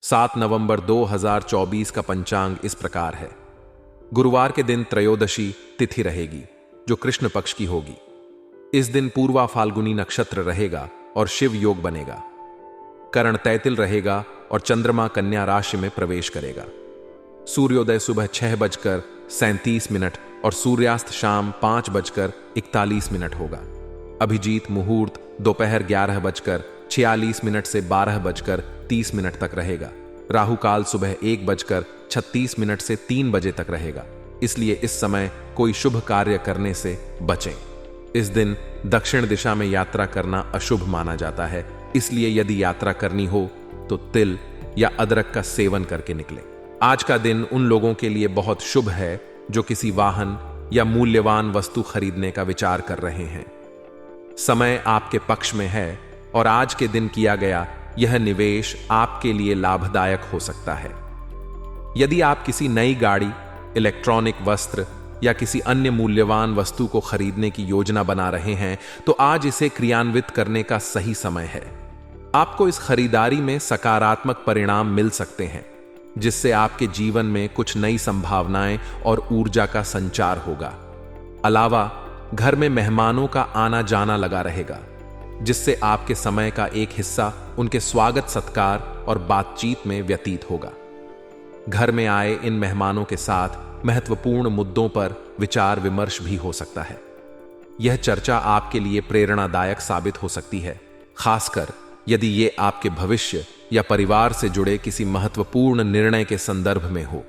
7 नवंबर 2024 का पंचांग इस प्रकार है। गुरुवार के दिन त्रयोदशी तिथि रहेगी, जो कृष्ण पक्ष की होगी। इस दिन पूर्वा फाल्गुनी नक्षत्र रहेगा और शिव योग बनेगा। करण तैतिल रहेगा और चंद्रमा कन्या राशि में प्रवेश करेगा। सूर्योदय सुबह 6:37 और सूर्यास्त शाम 5:41 होगा। अभिजीत मुहूर्त दोपहर 11:46 से 12:30 तक रहेगा। राहु काल सुबह 1:36 से 3 बजे तक रहेगा, इसलिए इस समय कोई शुभ कार्य करने से बचें। इस दिन दक्षिण दिशा में यात्रा करना अशुभ माना जाता है, इसलिए यदि यात्रा करनी हो तो तिल या अदरक का सेवन करके निकलें। आज का दिन उन लोगों के लिए बहुत शुभ है जो किसी वाहन या मूल्यवान वस्तु खरीदने का विचार कर रहे हैं। समय आपके पक्ष में है और आज के दिन किया गया यह निवेश आपके लिए लाभदायक हो सकता है। यदि आप किसी नई गाड़ी, इलेक्ट्रॉनिक वस्त्र या किसी अन्य मूल्यवान वस्तु को खरीदने की योजना बना रहे हैं तो आज इसे क्रियान्वित करने का सही समय है। आपको इस खरीदारी में सकारात्मक परिणाम मिल सकते हैं, जिससे आपके जीवन में कुछ नई संभावनाएं और ऊर्जा का संचार होगा। अलावा घर में मेहमानों का आना जाना लगा रहेगा, जिससे आपके समय का एक हिस्सा उनके स्वागत सत्कार और बातचीत में व्यतीत होगा। घर में आए इन मेहमानों के साथ महत्वपूर्ण मुद्दों पर विचार विमर्श भी हो सकता है। यह चर्चा आपके लिए प्रेरणादायक साबित हो सकती है, खासकर यदि ये आपके भविष्य या परिवार से जुड़े किसी महत्वपूर्ण निर्णय के संदर्भ में हो।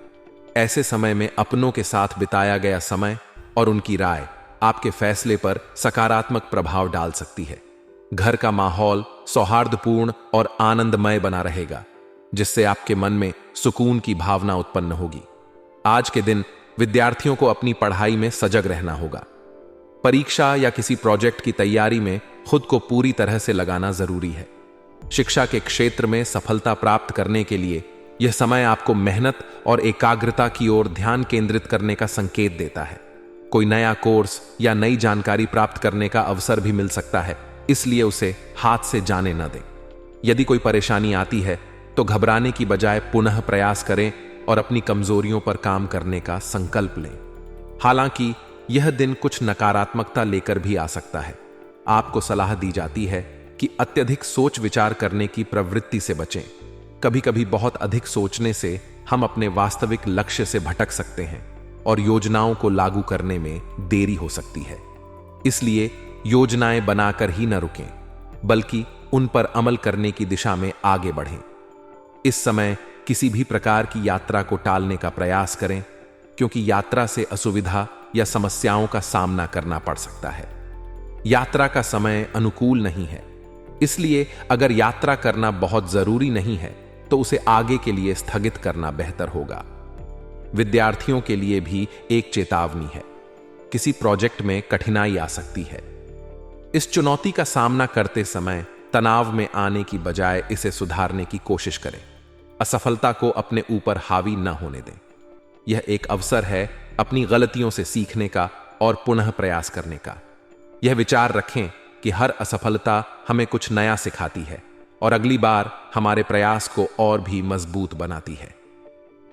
ऐसे समय में अपनों के साथ बिताया गया समय और उनकी राय आपके फैसले पर सकारात्मक प्रभाव डाल सकती है। घर का माहौल सौहार्दपूर्ण और आनंदमय बना रहेगा, जिससे आपके मन में सुकून की भावना उत्पन्न होगी। आज के दिन विद्यार्थियों को अपनी पढ़ाई में सजग रहना होगा। परीक्षा या किसी प्रोजेक्ट की तैयारी में खुद को पूरी तरह से लगाना जरूरी है। शिक्षा के क्षेत्र में सफलता प्राप्त करने के लिए यह समय आपको मेहनत और एकाग्रता की ओर ध्यान केंद्रित करने का संकेत देता है। कोई नया कोर्स या नई जानकारी प्राप्त करने का अवसर भी मिल सकता है, इसलिए उसे हाथ से जाने न दें। यदि कोई परेशानी आती है तो घबराने की बजाय पुनः प्रयास करें और अपनी कमजोरियों पर काम करने का संकल्प लें। हालांकि यह दिन कुछ नकारात्मकता लेकर भी आ सकता है। आपको सलाह दी जाती है कि अत्यधिक सोच विचार करने की प्रवृत्ति से बचें। कभी कभी बहुत अधिक सोचने से हम अपने वास्तविक लक्ष्य से भटक सकते हैं और योजनाओं को लागू करने में देरी हो सकती है। इसलिए योजनाएं बनाकर ही न रुकें, बल्कि उन पर अमल करने की दिशा में आगे बढ़ें। इस समय किसी भी प्रकार की यात्रा को टालने का प्रयास करें, क्योंकि यात्रा से असुविधा या समस्याओं का सामना करना पड़ सकता है। यात्रा का समय अनुकूल नहीं है, इसलिए अगर यात्रा करना बहुत जरूरी नहीं है तो उसे आगे के लिए स्थगित करना बेहतर होगा। विद्यार्थियों के लिए भी एक चेतावनी है, किसी प्रोजेक्ट में कठिनाई आ सकती है। इस चुनौती का सामना करते समय तनाव में आने की बजाय इसे सुधारने की कोशिश करें। असफलता को अपने ऊपर हावी न होने दें। यह एक अवसर है अपनी गलतियों से सीखने का और पुनः प्रयास करने का। यह विचार रखें कि हर असफलता हमें कुछ नया सिखाती है और अगली बार हमारे प्रयास को और भी मजबूत बनाती है।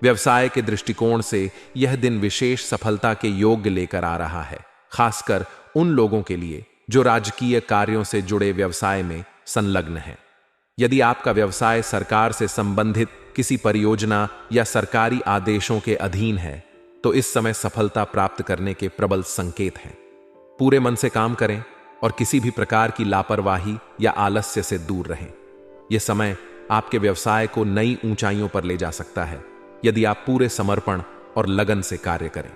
व्यवसाय के दृष्टिकोण से यह दिन विशेष सफलता के योग्य लेकर आ रहा है, खासकर उन लोगों के लिए जो राजकीय कार्यों से जुड़े व्यवसाय में संलग्न हैं। यदि आपका व्यवसाय सरकार से संबंधित किसी परियोजना या सरकारी आदेशों के अधीन है तो इस समय सफलता प्राप्त करने के प्रबल संकेत हैं। पूरे मन से काम करें और किसी भी प्रकार की लापरवाही या आलस्य से दूर रहें। यह समय आपके व्यवसाय को नई ऊंचाइयों पर ले जा सकता है, यदि आप पूरे समर्पण और लगन से कार्य करें।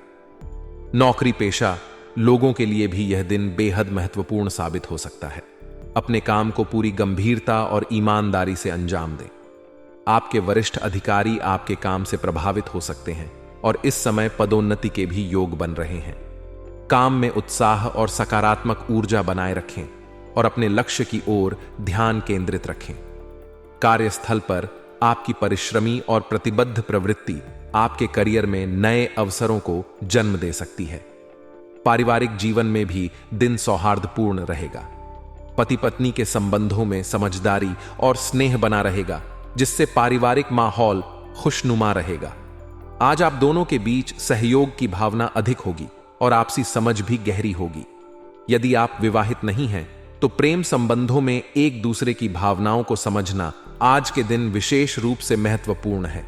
नौकरी पेशा लोगों के लिए भी यह दिन बेहद महत्वपूर्ण साबित हो सकता है। अपने काम को पूरी गंभीरता और ईमानदारी से अंजाम दें। आपके वरिष्ठ अधिकारी आपके काम से प्रभावित हो सकते हैं और इस समय पदोन्नति के भी योग बन रहे हैं। काम में उत्साह और सकारात्मक ऊर्जा बनाए रखें और अपने लक्ष्य की ओर ध्यान केंद्रित रखें। कार्यस्थल पर आपकी परिश्रमी और प्रतिबद्ध प्रवृत्ति आपके करियर में नए अवसरों को जन्म दे सकती है। पारिवारिक जीवन में भी दिन सौहार्दपूर्ण रहेगा। पति पत्नी के संबंधों में समझदारी और स्नेह बना रहेगा, जिससे पारिवारिक माहौल खुशनुमा रहेगा। आज आप दोनों के बीच सहयोग की भावना अधिक होगी और आपसी समझ भी गहरी होगी। यदि आप विवाहित नहीं हैं तो प्रेम संबंधों में एक दूसरे की भावनाओं को समझना आज के दिन विशेष रूप से महत्वपूर्ण है।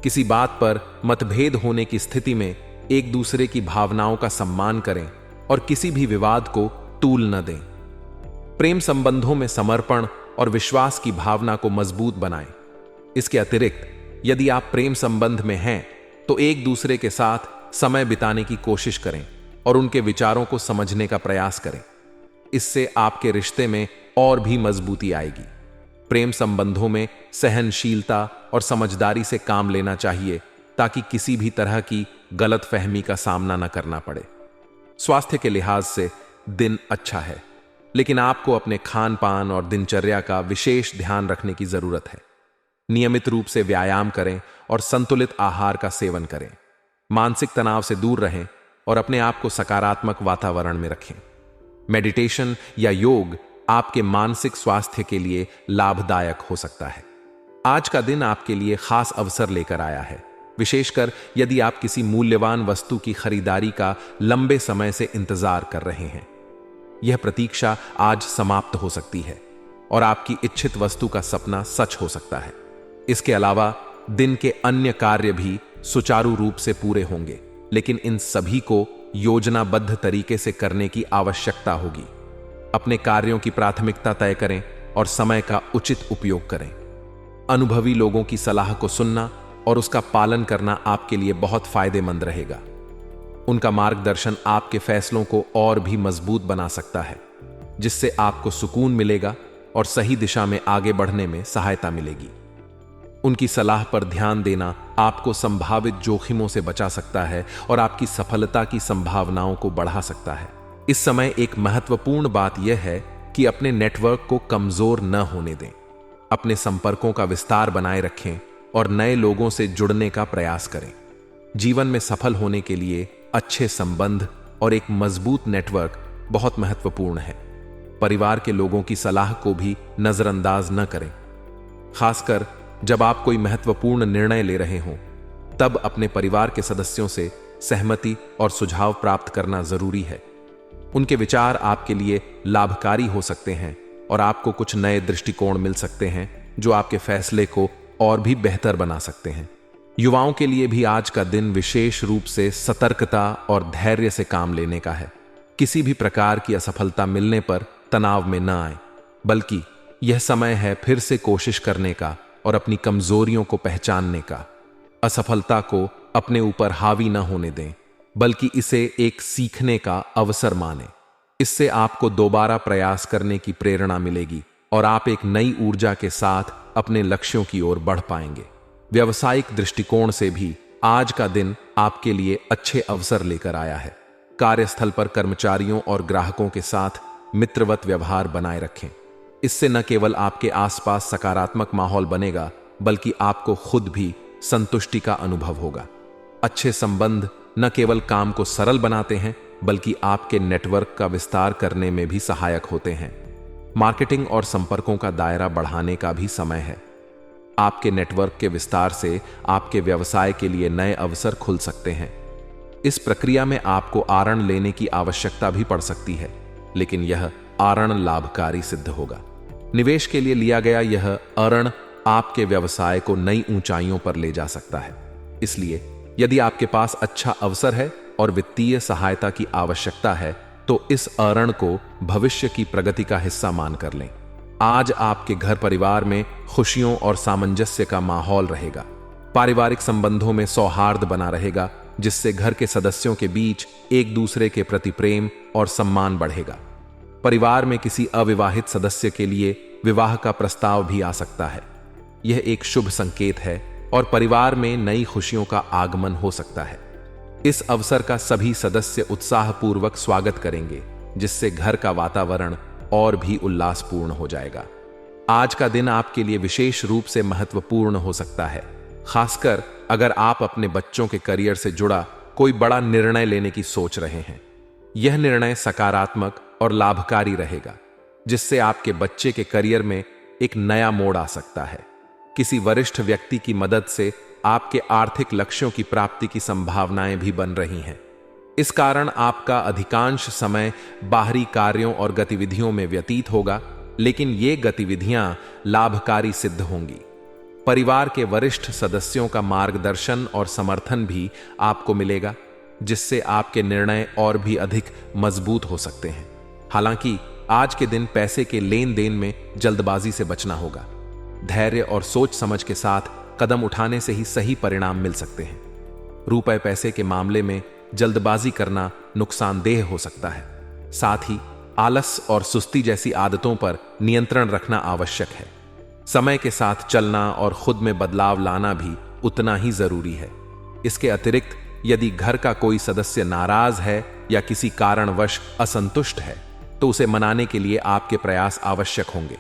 किसी बात पर मतभेद होने की स्थिति में एक दूसरे की भावनाओं का सम्मान करें और किसी भी विवाद को तूल न दें। प्रेम संबंधों में समर्पण और विश्वास की भावना को मजबूत बनाएं। इसके अतिरिक्त यदि आप प्रेम संबंध में हैं तो एक दूसरे के साथ समय बिताने की कोशिश करें और उनके विचारों को समझने का प्रयास करें। इससे आपके रिश्ते में और भी मजबूती आएगी। प्रेम संबंधों में सहनशीलता और समझदारी से काम लेना चाहिए ताकि किसी भी तरह की गलतफहमी का सामना न करना पड़े। स्वास्थ्य के लिहाज से दिन अच्छा है, लेकिन आपको अपने खान पान और दिनचर्या का विशेष ध्यान रखने की जरूरत है। नियमित रूप से व्यायाम करें और संतुलित आहार का सेवन करें। मानसिक तनाव से दूर रहें और अपने आप को सकारात्मक वातावरण में रखें। मेडिटेशन या योग आपके मानसिक स्वास्थ्य के लिए लाभदायक हो सकता है। आज का दिन आपके लिए खास अवसर लेकर आया है, विशेषकर यदि आप किसी मूल्यवान वस्तु की खरीदारी का लंबे समय से इंतजार कर रहे हैं। यह प्रतीक्षा आज समाप्त हो सकती है और आपकी इच्छित वस्तु का सपना सच हो सकता है। इसके अलावा दिन के अन्य कार्य भी सुचारू रूप से पूरे होंगे, लेकिन इन सभी को योजनाबद्ध तरीके से करने की आवश्यकता होगी। अपने कार्यों की प्राथमिकता तय करें और समय का उचित उपयोग करें। अनुभवी लोगों की सलाह को सुनना और उसका पालन करना आपके लिए बहुत फायदेमंद रहेगा। उनका मार्गदर्शन आपके फैसलों को और भी मजबूत बना सकता है, जिससे आपको सुकून मिलेगा और सही दिशा में आगे बढ़ने में सहायता मिलेगी। उनकी सलाह पर ध्यान देना आपको संभावित जोखिमों से बचा सकता है और आपकी सफलता की संभावनाओं को बढ़ा सकता है। इस समय एक महत्वपूर्ण बात यह है कि अपने नेटवर्क को कमजोर न होने दें। अपने संपर्कों का विस्तार बनाए रखें और नए लोगों से जुड़ने का प्रयास करें। जीवन में सफल होने के लिए अच्छे संबंध और एक मजबूत नेटवर्क बहुत महत्वपूर्ण है। परिवार के लोगों की सलाह को भी नजरअंदाज न करें। खासकर जब आप कोई महत्वपूर्ण निर्णय ले रहे हों, तब अपने परिवार के सदस्यों से सहमति और सुझाव प्राप्त करना जरूरी है। उनके विचार आपके लिए लाभकारी हो सकते हैं और आपको कुछ नए दृष्टिकोण मिल सकते हैं जो आपके फैसले को और भी बेहतर बना सकते हैं। युवाओं के लिए भी आज का दिन विशेष रूप से सतर्कता और धैर्य से काम लेने का है। किसी भी प्रकार की असफलता मिलने पर तनाव में न आए, बल्कि यह समय है फिर से कोशिश करने का और अपनी कमजोरियों को पहचानने का। असफलता को अपने ऊपर हावी न होने दें, बल्कि इसे एक सीखने का अवसर मानें। इससे आपको दोबारा प्रयास करने की प्रेरणा मिलेगी और आप एक नई ऊर्जा के साथ अपने लक्ष्यों की ओर बढ़ पाएंगे। व्यावसायिक दृष्टिकोण से भी आज का दिन आपके लिए अच्छे अवसर लेकर आया है। कार्यस्थल पर कर्मचारियों और ग्राहकों के साथ मित्रवत व्यवहार बनाए रखें। इससे न केवल आपके आसपास सकारात्मक माहौल बनेगा, बल्कि आपको खुद भी संतुष्टि का अनुभव होगा। अच्छे संबंध न केवल काम को सरल बनाते हैं, बल्कि आपके नेटवर्क का विस्तार करने में भी सहायक होते हैं। मार्केटिंग और संपर्कों का दायरा बढ़ाने का भी समय है। आपके नेटवर्क के विस्तार से आपके व्यवसाय के लिए नए अवसर खुल सकते हैं। इस प्रक्रिया में आपको आरण लेने की आवश्यकता भी पड़ सकती है, लेकिन यह आरण लाभकारी सिद्ध होगा। निवेश के लिए लिया गया यह अरण आपके व्यवसाय को नई ऊंचाइयों पर ले जा सकता है। इसलिए यदि आपके पास अच्छा अवसर है और वित्तीय सहायता की आवश्यकता है, तो इस अरण को भविष्य की प्रगति का हिस्सा मानकर लें। आज आपके घर परिवार में खुशियों और सामंजस्य का माहौल रहेगा। पारिवारिक संबंधों में सौहार्द बना रहेगा, जिससे घर के सदस्यों के बीच एक दूसरे के प्रति प्रेम और सम्मान बढ़ेगा। परिवार में किसी अविवाहित सदस्य के लिए विवाह का प्रस्ताव भी आ सकता है। यह एक शुभ संकेत है और परिवार में नई खुशियों का आगमन हो सकता है। इस अवसर का सभी सदस्य उत्साहपूर्वक स्वागत करेंगे, जिससे घर का वातावरण और भी उल्लासपूर्ण हो जाएगा। आज का दिन आपके लिए विशेष रूप से महत्वपूर्ण हो सकता है, खासकर अगर आप अपने बच्चों के करियर से जुड़ा कोई बड़ा निर्णय लेने की सोच रहे हैं। यह निर्णय सकारात्मक और लाभकारी रहेगा, जिससे आपके बच्चे के करियर में एक नया मोड़ आ सकता है। किसी वरिष्ठ व्यक्ति की मदद से आपके आर्थिक लक्ष्यों की प्राप्ति की संभावनाएं भी बन रही हैं। इस कारण आपका अधिकांश समय बाहरी कार्यों और गतिविधियों में व्यतीत होगा, लेकिन ये गतिविधियां लाभकारी सिद्ध होंगी। परिवार के वरिष्ठ सदस्यों का मार्गदर्शन और समर्थन भी आपको मिलेगा, जिससे आपके निर्णय और भी अधिक मजबूत हो सकते हैं। हालांकि आज के दिन पैसे के लेन देन में जल्दबाजी से बचना होगा। धैर्य और सोच समझ के साथ कदम उठाने से ही सही परिणाम मिल सकते हैं। रुपए पैसे के मामले में जल्दबाजी करना नुकसानदेह हो सकता है। साथ ही आलस और सुस्ती जैसी आदतों पर नियंत्रण रखना आवश्यक है। समय के साथ चलना और खुद में बदलाव लाना भी उतना ही जरूरी है। इसके अतिरिक्त यदि घर का कोई सदस्य नाराज है या किसी कारणवश असंतुष्ट है, तो उसे मनाने के लिए आपके प्रयास आवश्यक होंगे।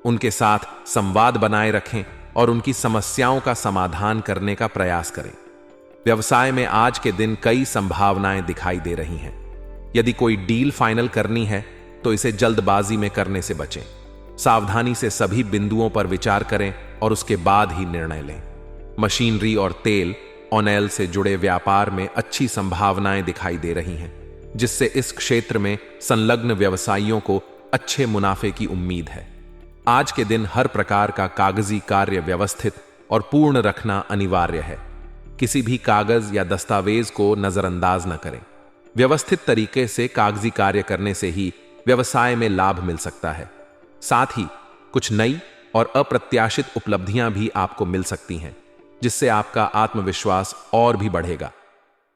उनके साथ संवाद बनाए रखें और उनकी समस्याओं का समाधान करने का प्रयास करें। व्यवसाय में आज के दिन कई संभावनाएं दिखाई दे रही हैं। यदि कोई डील फाइनल करनी है तो इसे जल्दबाजी में करने से बचें। सावधानी से सभी बिंदुओं पर विचार करें और उसके बाद ही निर्णय लें। मशीनरी और तेल ऑनेल से जुड़े व्यापार में अच्छी संभावनाएं दिखाई दे रही हैं, जिससे इस क्षेत्र में संलग्न व्यवसायियों को अच्छे मुनाफे की उम्मीद है। आज के दिन हर प्रकार का कागजी कार्य व्यवस्थित और पूर्ण रखना अनिवार्य है। किसी भी कागज या दस्तावेज को नजरअंदाज न करें। व्यवस्थित तरीके से कागजी कार्य करने से ही व्यवसाय में लाभ मिल सकता है। साथ ही कुछ नई और अप्रत्याशित उपलब्धियां भी आपको मिल सकती हैं, जिससे आपका आत्मविश्वास और भी बढ़ेगा।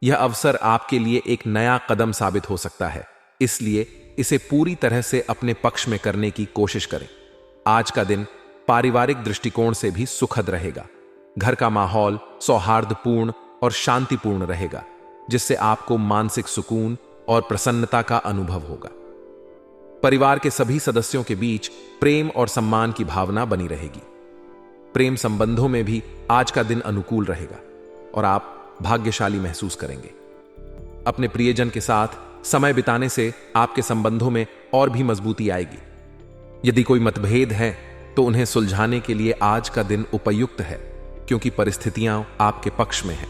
यह अवसर आपके लिए एक नया कदम साबित हो सकता है, इसलिए इसे पूरी तरह से अपने पक्ष में करने की कोशिश करें। आज का दिन पारिवारिक दृष्टिकोण से भी सुखद रहेगा। घर का माहौल सौहार्दपूर्ण और शांतिपूर्ण रहेगा, जिससे आपको मानसिक सुकून और प्रसन्नता का अनुभव होगा। परिवार के सभी सदस्यों के बीच प्रेम और सम्मान की भावना बनी रहेगी। प्रेम संबंधों में भी आज का दिन अनुकूल रहेगा और आप भाग्यशाली महसूस करेंगे। अपने प्रियजन के साथ समय बिताने से आपके संबंधों में और भी मजबूती आएगी। यदि कोई मतभेद है तो उन्हें सुलझाने के लिए आज का दिन उपयुक्त है, क्योंकि परिस्थितियां आपके पक्ष में हैं।